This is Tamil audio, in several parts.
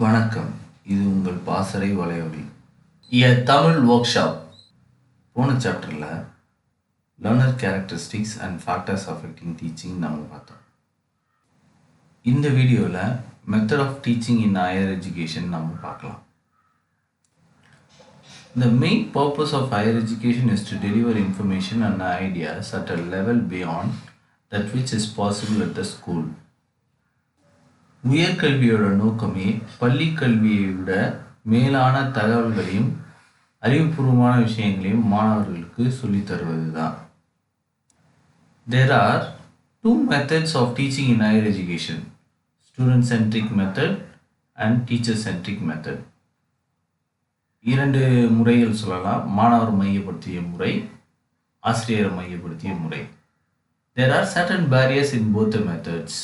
வணக்கம். இது உங்கள் பாசறை வலையொலி. Tamil workshop. போன சாப்டரில் learner characteristics and factors affecting teaching நம்ம பார்த்தோம். இந்த வீடியோவில் method of teaching in higher education நம்ம பார்க்கலாம். The main purpose of higher education is to deliver information and ideas at a level beyond that which is possible at the school. உயர்கல்வியோட நோக்கமே பள்ளி கல்வியை விட மேலான தகவல்களையும் அறிவுபூர்வமான விஷயங்களையும் மாணவர்களுக்கு சொல்லித் தருவது தான். There are two methods of teaching in higher education: student-centric method and teacher-centric method. இரண்டு முறைகள் சொல்லலாம். மாணவர் மையப்படுத்திய முறை, ஆசிரியரை மையப்படுத்திய முறை. There are certain barriers in both the methods.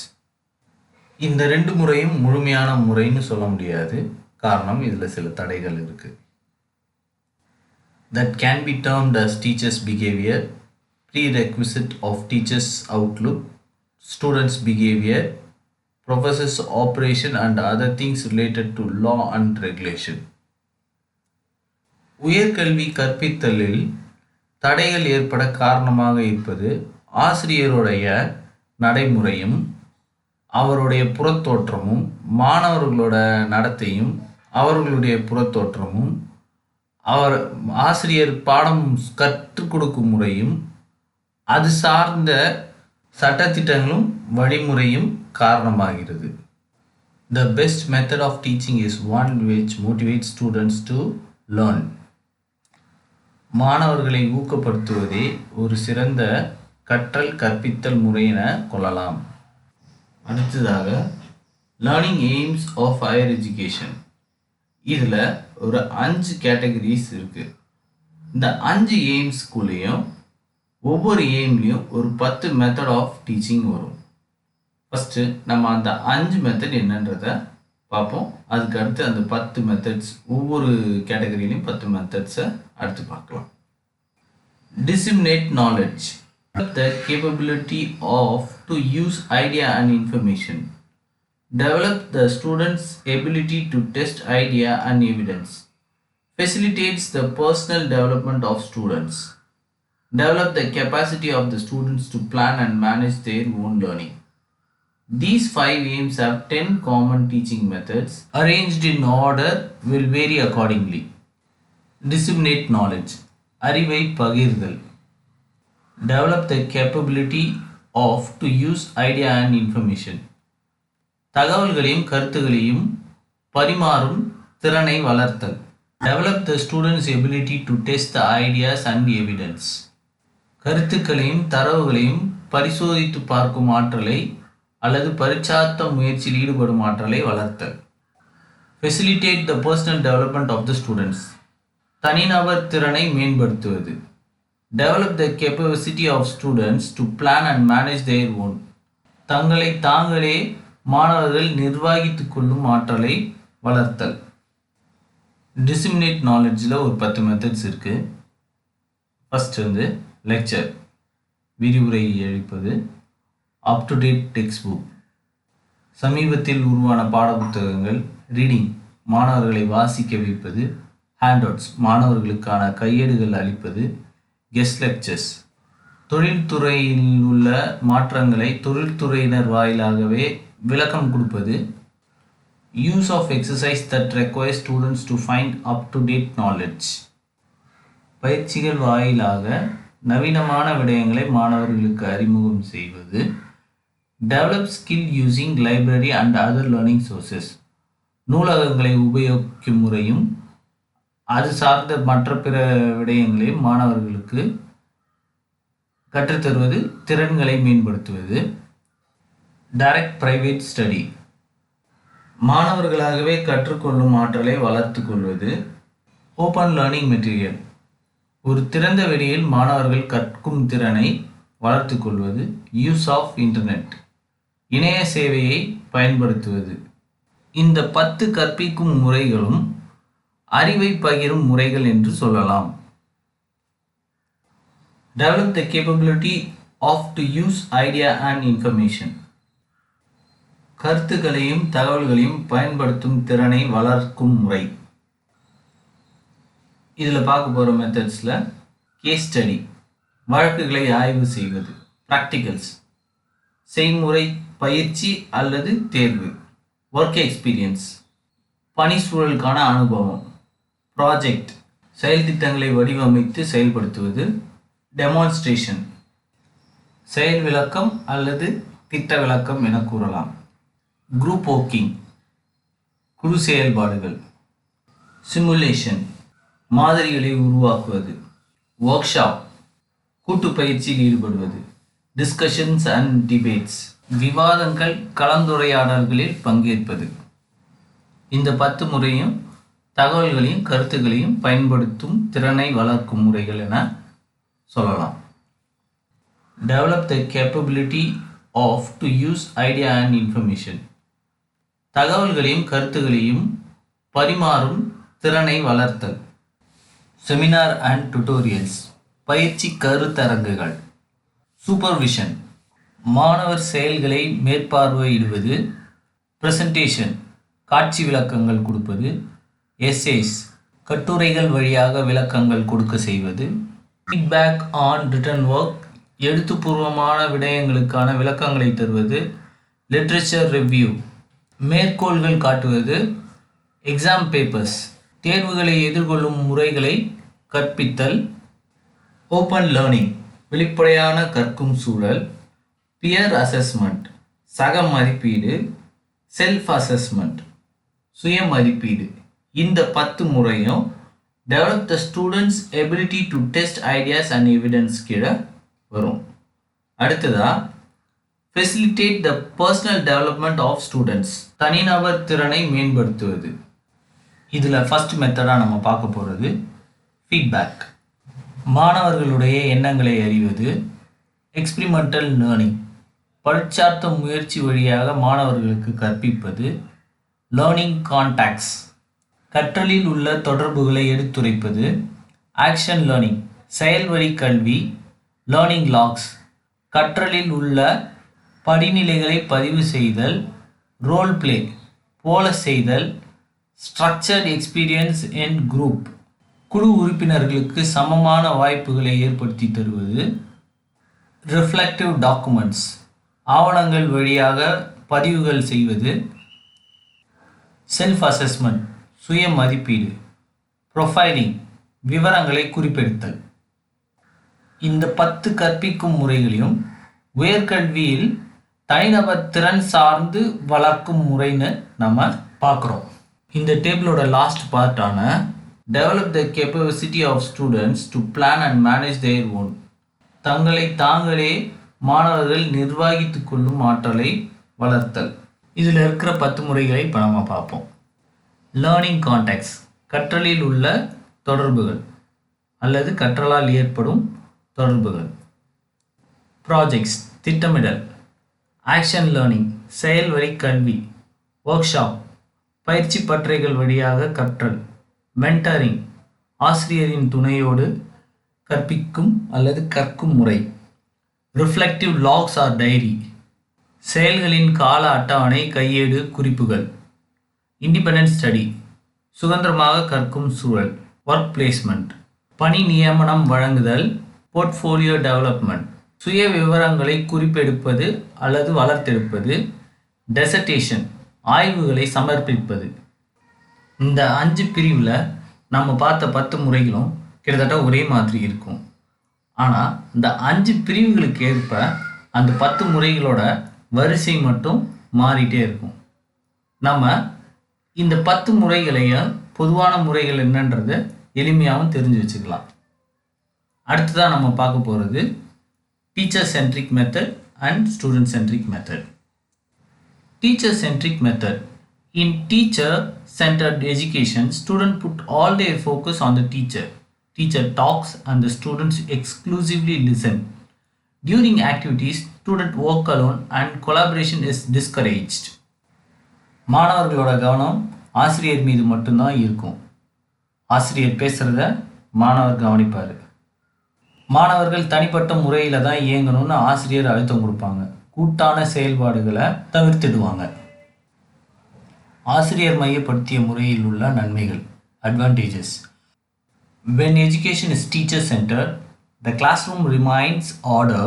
இந்த ரெண்டு முறையும் முழுமையான முறைன்னு சொல்ல முடியாது. காரணம், இதில் சில தடைகள் இருக்கு. That can be termed as teachers' behavior, prerequisite of teachers' outlook, students' behavior, professors' operation and other things related to law and regulation. உயர்கல்வி கற்பித்தலில் தடைகள் ஏற்பட காரணமாக இருப்பது ஆசிரியருடைய நடைமுறையும் அவருடைய புறத்தோற்றமும், மாணவர்களோட நடத்தையும் அவர்களுடைய புறத்தோற்றமும், ஆசிரியர் பாடம் கற்றுக் கொடுக்கும் முறையும், அது சார்ந்த சட்டத்திட்டங்களும் வழிமுறையும் காரணமாகிறது. The best method of teaching is one which motivates students to learn. மாணவர்களை ஊக்கப்படுத்துவதே ஒரு சிறந்த கற்பித்தல் முறை என கொள்ளலாம். அடுத்ததாக learning aims of higher education. இதில் ஒரு 5 கேட்டகரிஸ் இருக்குது. இந்த 5 எய்ம்ஸ்குள்ளேயும் ஒவ்வொரு எய்ம்லேயும் ஒரு 10 மெத்தட் ஆஃப் டீச்சிங் வரும். ஃபஸ்ட்டு நம்ம அந்த 5 மெத்தட் என்னன்றதை பார்ப்போம். அதுக்கு அடுத்து அந்த 10 மெத்தட்ஸ், ஒவ்வொரு கேட்டகரியிலையும் 10 மெத்தட்ஸை அடுத்து பார்க்கலாம். Disseminate knowledge. The capability of to use idea and information. Develop the students' ability to test idea and evidence. Facilitates the personal development of students. Develop the capacity of the students to plan and manage their own learning. These 5 aims have 10 common teaching methods. Arranged in order will vary accordingly. Disseminate knowledge. அறிவை பகிர்தல். Develop the capability of to use idea and information. தகவல்களையும் கருத்துகளையும் பரிமாறும் திறனை வளர்த்தல். Develop the students' ability to test the ideas and evidence. கருத்துக்களையும் தரவுகளையும் பரிசோதித்து பார்க்கும் ஆற்றலை அல்லது பரிட்சார்த்த முயற்சியில் ஈடுபடும் ஆற்றலை வளர்த்தல். Facilitate the personal development of the students. தனிநபர் திறனை மேம்படுத்துவது. Develop the capacity of students to plan and manage their own. தங்களை தாங்களே மாணவர்கள் நிர்வகித்துக் கொள்ளும் ஆற்றலை வளர்த்தல். Disseminate knowledgeல ஒரு 10 மெத்தட்ஸ் இருக்கு. ஃபர்ஸ்ட் லெக்சர், விரிவுரை அளிப்பது. அப் டு டேட் டெக்ஸ்ட் புக், சமீபத்தில் உருவான பாடப்புத்தகங்கள். ரீடிங், மாணவர்களை வாசிக்க வைப்பது. ஹேண்ட்அவுட்ஸ், மாணவர்களுக்கான கையேடுகள் அளிப்பது. கெஸ்ட் லெக்சர்ஸ், தொழில்துறையில் உள்ள மாற்றங்களை தொழில்துறையினர் வாயிலாகவே விளக்கம் கொடுப்பது. Use of exercise that require students to find up to date knowledge. பயிற்சிகள் வாயிலாக நவீனமான விடயங்களை மாணவர்களுக்கு அறிமுகம் செய்வது. Develop skill using library and other learning sources. நூலகங்களை உபயோகிக்கும் முறையும் அது சார்ந்த மற்ற பிற விடயங்களையும் மாணவர்களுக்கு கற்றுத்தருவது. திறன்களை மேம்படுத்துவது. டைரக்ட் பிரைவேட் ஸ்டடி, மாணவர்களாகவே கற்றுக்கொள்ளும் ஆற்றலை வளர்த்து கொள்வது. ஓப்பன் லேர்னிங் மெட்டீரியல், ஒரு திறந்த வெளியில் மாணவர்கள் கற்கும் திறனை வளர்த்து கொள்வது. யூஸ் ஆஃப் இன்டர்நெட், இணைய சேவையை பயன்படுத்துவது. இந்த 10 கற்பிக்கும் முறைகளும் அறிவை பகிரும் முறைகள் என்று சொல்லலாம். Develop the capability of to use idea and information. கருத்துக்களையும் தகவல்களையும் பயன்படுத்தும் திறனை வளர்க்கும் முறை. இதில் பார்க்க போகிற மெத்தட்ஸில் கேஸ் ஸ்டடி, வழக்குகளை ஆய்வு செய்வது, ப்ராக்டிகல்ஸ், செய்முறை பயிற்சி அல்லது தேர்வு, ஒர்க் எக்ஸ்பீரியன்ஸ், பணி சூழலுக்கான அனுபவம், ப்ராஜெக்ட், செயல் திட்டங்களை வடிவமைத்து செயல்படுத்துவது, டெமான்ஸ்ட்ரேஷன், செயல் விளக்கம் அல்லது திட்ட விளக்கம் என கூறலாம், குரூப் ஒர்க்கிங், குழு செயல்பாடுகள், சிமுலேஷன், மாதிரிகளை உருவாக்குவது, ஒர்க் ஷாப், கூட்டு பயிற்சியில் ஈடுபடுவது, டிஸ்கஷன்ஸ் அண்ட் டிபேட்ஸ், விவாதங்கள் கலந்துரையாடல்களில் பங்கேற்பது. இந்த 10 முறையும் தகவல்களையும் கருத்துக்களையும் பயன்படுத்தும் திறனை வளர்க்கும் முறைகள் என சொல்லலாம். Develop the capability of to use idea and information. தகவல்களையும் கருத்துக்களையும் பரிமாறும் திறனை வளர்த்தல். செமினார் அண்ட் டுட்டோரியல்ஸ், பயிற்சி கருத்தரங்குகள். சூப்பர்விஷன், மாணவர் செயல்களை மேற்பார்வையிடுவது. ப்ரெசன்டேஷன், காட்சி விளக்கங்கள் கொடுப்பது. எஸ்ஏஸ், கட்டுரைகள் வழியாக விளக்கங்கள் கொடுக்க செய்வது. ஃபீட்பேக் ஆன் ரிட்டன் ஒர்க், எழுத்துப்பூர்வமான விடயங்களுக்கான விளக்கங்களை தருவது. லிட்ரேச்சர் ரிவ்யூ, மேற்கோள்கள் காட்டுவது. எக்ஸாம் பேப்பர்ஸ், தேர்வுகளை எதிர்கொள்ளும் முறைகளை கற்பித்தல். ஓப்பன் லேர்னிங், வெளிப்படையான கற்கும் சூழல். பியர் அசஸ்மெண்ட், சக மதிப்பீடு. செல்ஃப் அசஸ்மெண்ட், சுய மதிப்பீடு. இந்த 10 முறையும் develop the students ability to test ideas and evidence கீழே வரும். அடுத்ததா facilitate the personal development of students, தனிநபர் திறனை மேம்படுத்துவது. இதில் ஃபர்ஸ்ட் மெத்தடாக நம்ம பார்க்க போகிறது ஃபீட்பேக், மாணவர்களுடைய எண்ணங்களை அறிவது. எக்ஸ்பிரிமெண்டல் லேர்னிங், பரீட்சார்த்த முயற்சி வழியாக மாணவர்களுக்கு கற்பிப்பது. லேர்னிங் கான்டாக்ட்ஸ், கற்றலில் உள்ள தொடர்புகளை எடுத்துரைப்பது. ஆக்ஷன் லேர்னிங், செயல்வழி கல்வி. லேர்னிங் லாக்ஸ், கற்றலில் உள்ள படிநிலைகளை பதிவு செய்தல். ரோல் பிளே, போல செய்தல். ஸ்ட்ரக்சர்ட் எக்ஸ்பீரியன்ஸ் இன் குரூப், குழு உறுப்பினர்களுக்கு சமமான வாய்ப்புகளை ஏற்படுத்தி தருவது. ரிஃப்ளெக்டிவ் டாக்குமெண்ட்ஸ், ஆவணங்கள் வழியாக பதிவுகள் செய்வது. செல்ஃப் அசஸ்மெண்ட், சுய மதிப்பீடு. ப்ரொஃபைலிங், விவரங்களை குறிப்பெடுத்தல். இந்த 10 கற்பிக்கும் முறைகளையும் உயர்கல்வியில் தனிநபர் திறன் சார்ந்து வளர்க்கும் முறைன்னு நம்ம பார்க்குறோம். இந்த டேபிளோட லாஸ்ட் பார்ட்டான develop the capability of students to plan and manage their own, தங்களை தாங்களே மாணவர்கள் நிர்வகித்து கொள்ளும் ஆற்றலை வளர்த்தல். இதில் இருக்கிற 10 முறைகளை இப்போ நம்ம பார்ப்போம். லேர்னிங் கான்டாக்ட்ஸ், கற்றலில் உள்ள தொடர்புகள் அல்லது கற்றலால் ஏற்படும் தொடர்புகள். ப்ராஜெக்ட்ஸ், திட்டமிடல். ஆக்ஷன் லேர்னிங், செயல்வழி கல்வி. ஒர்க் ஷாப், பயிற்சி பட்டறைகள் வழியாக கற்றல். மென்டரிங், ஆசிரியரின் துணையோடு கற்பிக்கும் அல்லது கற்கும் முறை. ரிஃப்ளெக்டிவ் லாக்ஸ் ஆர் டைரி, செயல்களின் கால அட்டவணை, கையேடு, குறிப்புகள். இண்டிபெண்டன்ட் ஸ்டடி, சுதந்திரமாக கற்கும் சூழல். ஒர்க் பிளேஸ்மெண்ட், பணி நியமனம் வழங்குதல். போர்ட்ஃபோலியோ டெவலப்மெண்ட், சுய விவரங்களை குறிப்பெடுப்பது அல்லது வளர்த்தெடுப்பது. டெசர்டேஷன், ஆய்வுகளை சமர்ப்பிப்பது. இந்த 5 பிரிவில் நம்ம பார்த்த 10 முறைகளும் கிட்டத்தட்ட ஒரே மாதிரி இருக்கும். ஆனால் இந்த 5 பிரிவுகளுக்கு ஏற்ப அந்த 10 முறைகளோட வரிசை மட்டும் மாறிட்டே இருக்கும். நம்ம இந்த 10 முறைகளையும் பொதுவான முறைகள் என்னன்றது எளிமையாகவும் தெரிஞ்சு வச்சுக்கலாம். அடுத்ததாக நம்ம பார்க்க போகிறது teacher centric method and student centric method. Teacher centric method. In teacher-centered education, students put all their focus on the teacher. Teacher talks and the students exclusively listen. During activities, students work alone and collaboration is discouraged. மாணவர்களோட கவனம் ஆசிரியர் மீது மட்டும்தான் இருக்கும். ஆசிரியர் பேசுகிறத மாணவர் கவனிப்பார். மாணவர்கள் தனிப்பட்ட முறையில் தான் இயங்கணும்னு ஆசிரியர் அழுத்தம் கொடுப்பாங்க. கூட்டான செயல்பாடுகளை தவிர்த்திடுவாங்க. ஆசிரியர் மையப்படுத்திய முறையில் உள்ள நன்மைகள். Advantages. When education is teacher-centered, the classroom remains order,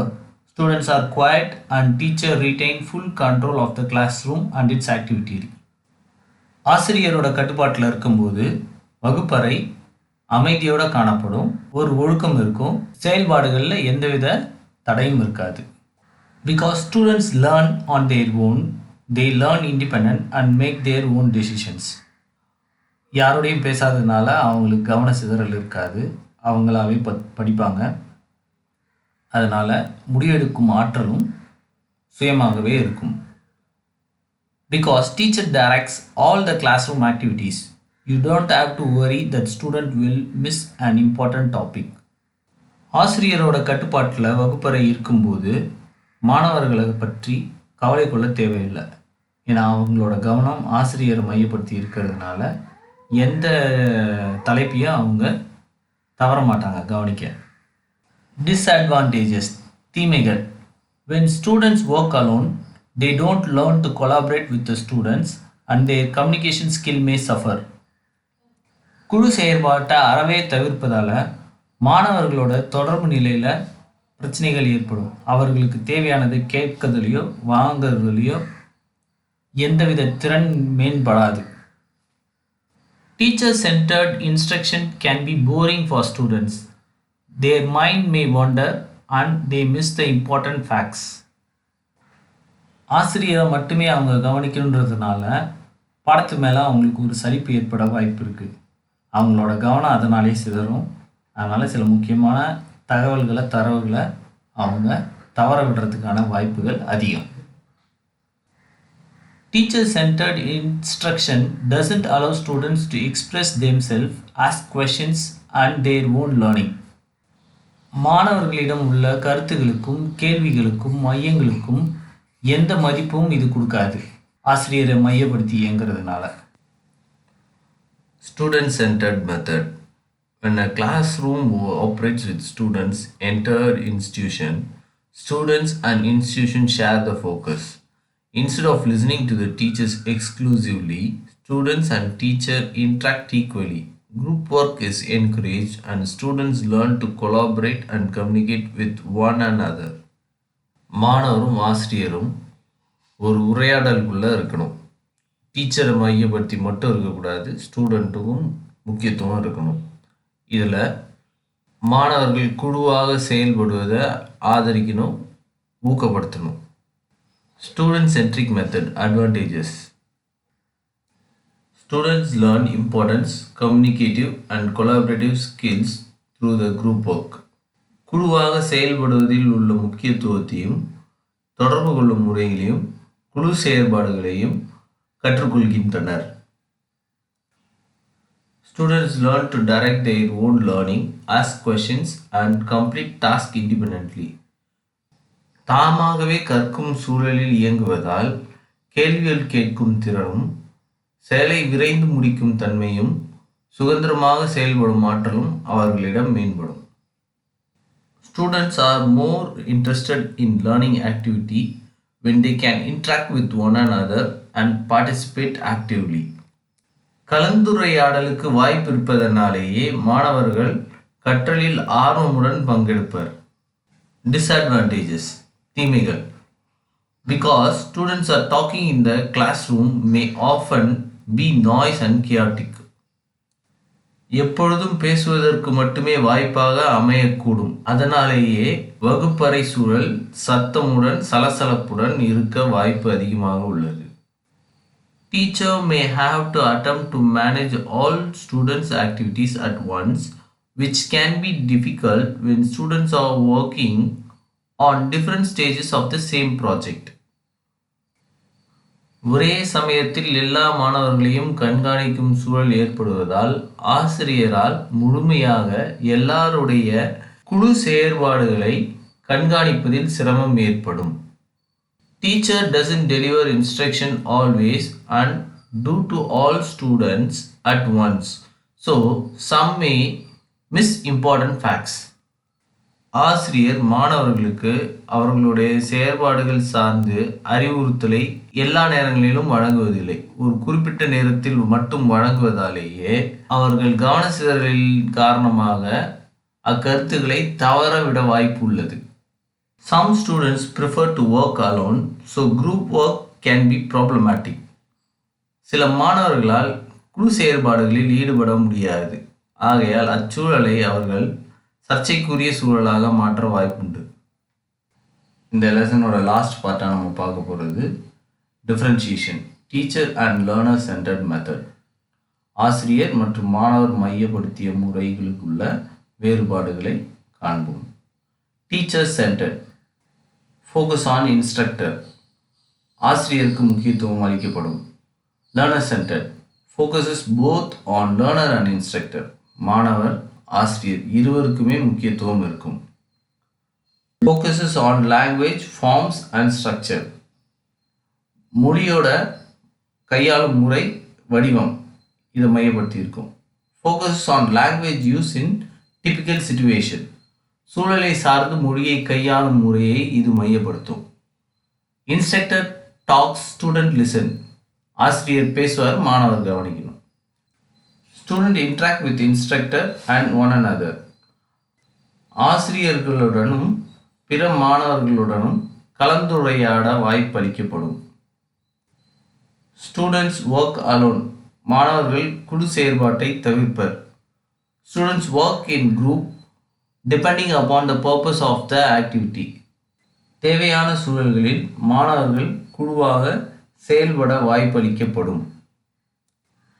students are quiet, and teacher retain full control of the classroom and its activity. ஆசிரியரோட கட்டுப்பாட்டில் இருக்கும்போது வகுப்பறை அமைதியோட காணப்படும், ஒரு ஒழுக்கம் இருக்கும், செயல்பாடுகளில் எந்தவித தடையும் இருக்காது. Because students learn on their own, they learn independent and make their own decisions. யாரோடையும் பேசாததுனால அவங்களுக்கு கவன சிதறல் இருக்காது, அவங்களாவே படிப்பாங்க. அதனால் முடிவெடுக்கும் ஆற்றலும் சுயமாகவே இருக்கும். Because teacher directs all the classroom activities, you don't have to worry that student will miss an important topic. ஆசிரியரோட கட்டுப்பாட்டில் வகுப்பறை இருக்கும்போது மாணவர்களை பற்றி கவலை கொள்ள தேவையில்லை. ஏன்னா அவங்களோட கவனம் ஆசிரியரை மையப்படுத்தி இருக்கிறதுனால எந்த தலைப்பையும் அவங்க தவற மாட்டாங்க கவனிக்க. டிஸ்அட்வான்டேஜஸ், தீமைகள். When students work alone, they don't learn to collaborate with the students and their communication skill may suffer. குழு செயற்பாட்டை அறவே தவிர்ப்பதால் மாணவர்களோட தொடர்பு நிலையில் பிரச்சனைகள் ஏற்படும். அவர்களுக்கு தேவையானதை கேட்கறதுலையோ வாங்கிறதுலையோ எந்தவித திறன் மேம்படாது. Teacher-centered instruction can be boring for students. Their mind may wander and they miss the important facts. ஆசிரியரை மட்டுமே அவங்க கவனிக்கணுன்றதுனால பாடத்து மேலே அவங்களுக்கு ஒரு சலிப்பு ஏற்பட வாய்ப்பு இருக்குது. அவங்களோட கவனம் அதனாலே சிதறும். அதனால் சில முக்கியமான தரவுகளை அவங்க தவற விடுறதுக்கான வாய்ப்புகள் அதிகம். Teacher-centered instruction doesn't allow students to express themselves, ask questions and their own learning. மாணவர்களிடம் உள்ள கருத்துகளுக்கும் கேள்விகளுக்கும் மையங்களுக்கும் எந்த மதிப்பும் இது கொடுக்காது, ஆசிரியரை மையப்படுத்தி இயங்குறதுனால. Student-centered method. When a classroom operates with students, entire institution, students and institution share the focus. Instead of listening to the teachers exclusively, students and teacher interact equally. Group work is encouraged and students learn to collaborate and communicate with one another. மாணவரும் ஆசிரியரும் ஒரு உரையாடலுக்குள்ளே இருக்கணும். டீச்சரை மையப்படுத்தி மட்டும் இருக்கக்கூடாது, ஸ்டூடெண்ட்டுக்கும் முக்கியத்துவம் இருக்கணும். இதில் மாணவர்கள் குழுவாக செயல்படுவதை ஆதரிக்கணும், ஊக்கப்படுத்தணும். Student-centric method. Advantages. Students learn important communicative and collaborative skills through the group work. குழுவாக செயல்படுவதில் உள்ள முக்கியத்துவத்தையும் தொடர்பு கொள்ளும் முறைகளையும் குழு செயற்பாடுகளையும் கற்றுக்கொள்கின்றனர். Students learn to direct their own learning, ask questions and complete tasks independently. தாமாகவே கற்கும் சூழலில் இயங்குவதால் கேள்விகள் கேட்கும் திறனும் செயலை விரைந்து முடிக்கும் தன்மையும் சுதந்திரமாக செயல்படும் ஆற்றலும் அவர்களிடம் மேம்படும். Students are more interested in learning activity when they can interact with one another and participate actively. கலந்துரையாடலுக்கு வாய்ப்பு இருப்பதனாலேயே மாணவர்கள் கற்றலில் ஆர்வமுடன் பங்கெடுப்பர். டிஸ்அட்வான்டேஜஸ், தீமைகள். Because students are talking in the classroom may often be noise and chaotic. எப்பொழுதும் பேசுவதற்கு மட்டுமே வாய்ப்பாக அமையக்கூடும். அதனாலேயே வகுப்பறை சூழல் சத்தமுடன் சலசலப்புடன் இருக்க வாய்ப்பு அதிகமாக உள்ளது. Teacher may have to attempt to manage all students' activities at once, which can be difficult when students are working on different stages of the same project. ஒரே சமயத்தில் எல்லா மாணவர்களையும் கண்காணிக்கும் சூழல் ஏற்படுவதால் ஆசிரியரால் முழுமையாக எல்லாருடைய குழு செயற்பாடுகளை கண்காணிப்பதில் சிரமம் ஏற்படும். Teacher doesn't deliver instruction always and do to all students at once, so some may miss important facts. ஆசிரியர் மாணவர்களுக்கு அவர்களுடைய செயற்பாடுகள் சார்ந்து அறிவுறுத்தலை எல்லா நேரங்களிலும் வழங்குவதில்லை. ஒரு குறிப்பிட்ட நேரத்தில் மட்டும் வழங்குவதாலேயே அவர்கள் கவனச்சிதறலின் காரணமாக அக்கருத்துக்களை தவறவிட வாய்ப்பு உள்ளது. Some students prefer to work alone, so group work can be problematic. சில மாணவர்களால் குழு செயற்பாடுகளில் ஈடுபட முடியாது. ஆகையால் அச்சூழலை அவர்கள் சர்ச்சைக்குரிய சூழலாக மாற்ற வாய்ப்புண்டு. இந்த லெசனோட லாஸ்ட் பார்ட்டாக நம்ம பார்க்க போகிறது differentiation, teacher and learner centred method. ஆசிரியர் மற்றும் மாணவர் மையப்படுத்திய முறைகளுக்குள்ள வேறுபாடுகளை காண்போம். Teacher centred, focus on instructor, ஆசிரியருக்கு முக்கியத்துவம் அளிக்கப்படும். Learner centred, focuses both on learner and instructor, மாணவர் ஆசிரியர் இருவருக்குமே முக்கியத்துவம் இருக்கும். Focuses on language, forms and structure, மொழியோட கையாளும் முறை, வடிவம் இதை மையப்படுத்தி இருக்கும். Focuses on language use in typical situation, சூழலை சார்ந்து மொழியை கையாளும் முறையை இது மையப்படுத்தும். இன்ஸ்ட்ரக்டர் டாக்ஸ், ஸ்டூடெண்ட் லிசன், ஆசிரியர் பேசுவார், மாணவர் கவனிக்கணும். Student interact with instructor and one another, ஆசிரியர்களுடனும் பிற மாணவர்களுடனும் கலந்துரையாட வாய்ப்பளிக்கப்படும். ஸ்டூடெண்ட்ஸ் ஒர்க் அலோன், மாணவர்கள் குழு செயற்பாட்டை தவிர்ப்பர். Students work in group depending upon the purpose of the activity, தேவையான சூழல்களில் மாணவர்கள் குழுவாக செயல்பட வாய்ப்பளிக்கப்படும்.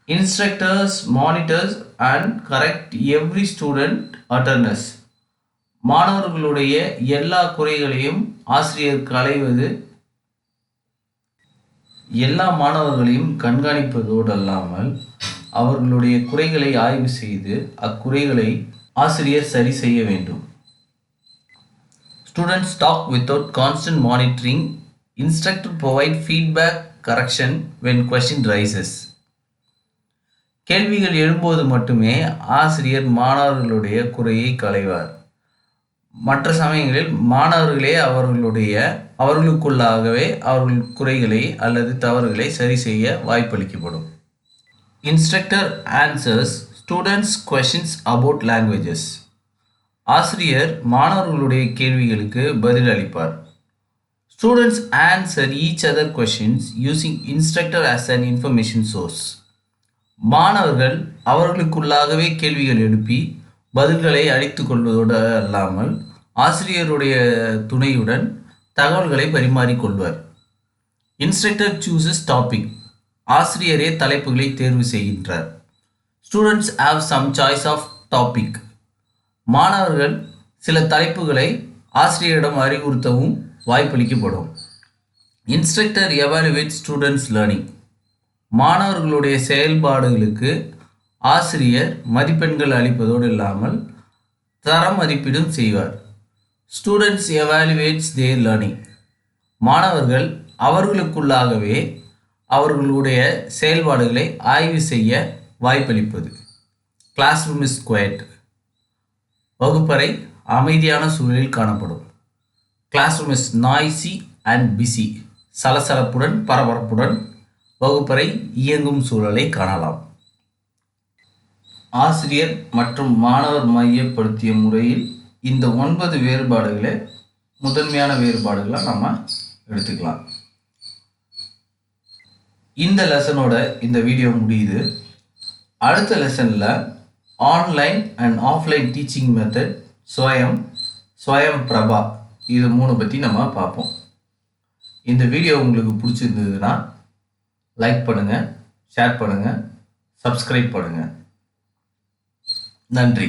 Instructors monitors and correct every student attendance, மாணவர்களுடைய எல்லா குறைகளையும் ஆசிரியர் களைவது, எல்லா மாணவர்களையும் கண்காணிப்பதோடு அல்லாமல் அவர்களுடைய குறைகளை ஆய்வு செய்து அக்குறைகளை ஆசிரியர் சரி செய்ய வேண்டும். Students talk without constant monitoring. Instructor provide feedback, correction when question rises. கேள்விகள் எழும்போது மட்டுமே ஆசிரியர் மாணவர்களுடைய குறையை களைவார். மற்ற சமயங்களில் மாணவர்களே அவர்களுக்குள்ளாகவே அவர்கள் குறைகளை அல்லது தவறுகளை சரி செய்ய வாய்ப்பளிக்கப்படும். Instructor answers students questions about languages, ஆசிரியர் மாணவர்களுடைய கேள்விகளுக்கு பதில் அளிப்பார். Students answer each other questions using instructor as an information source, மாணவர்கள் அவர்களுக்குள்ளாகவே கேள்விகள் எழுப்பி பதில்களை அளித்து கொள்வதோடு அல்லாமல் ஆசிரியருடைய துணையுடன் தகவல்களை பரிமாறிக்கொள்வர். இன்ஸ்ட்ரக்டர் சூசஸ் டாபிக், ஆசிரியரே தலைப்புகளை தேர்வு செய்கின்றார். Students have some choice of topic, மாணவர்கள் சில தலைப்புகளை ஆசிரியரிடம் அறிவுறுத்தவும் வாய்ப்பளிக்கப்படும். இன்ஸ்ட்ரக்டர் எவாலுவேட் ஸ்டூடெண்ட்ஸ் லேர்னிங், மாணவர்களுடைய செயல்பாடுகளுக்கு ஆசிரியர் மதிப்பெண்கள் அளிப்பதோடு இல்லாமல் தர மதிப்பீடும் செய்வார். ஸ்டூடெண்ட்ஸ் எவாலுவேட்ஸ் தேர் லேர்னிங், மாணவர்கள் அவர்களுக்குள்ளாகவே அவர்களுடைய செயல்பாடுகளை ஆய்வு செய்ய வாய்ப்பளிப்பது. கிளாஸ் ரூம் இஸ் குவைட், வகுப்பறை அமைதியான சூழலில் காணப்படும். Classroom is noisy and busy, சலசலப்புடன் பரபரப்புடன் வகுப்பறை இயங்கும் சூழலை காணலாம். ஆசிரியர் மற்றும் மாணவர் மையப்படுத்திய முறையில் இந்த 9 வேறுபாடுகளே முதன்மையான வேறுபாடுகளாக நம்ம எடுத்துக்கலாம். இந்த லெசனோட இந்த வீடியோ முடியுது. அடுத்த லெசனில் online and offline teaching method, ஸ்வயம் பிரபா, இது 3 பற்றி நம்ம பார்ப்போம். இந்த வீடியோ உங்களுக்கு பிடிச்சிருந்ததுன்னா லைக் பண்ணுங்கள், ஷேர் பண்ணுங்கள், சப்ஸ்கிரைப் பண்ணுங்கள். நன்றி.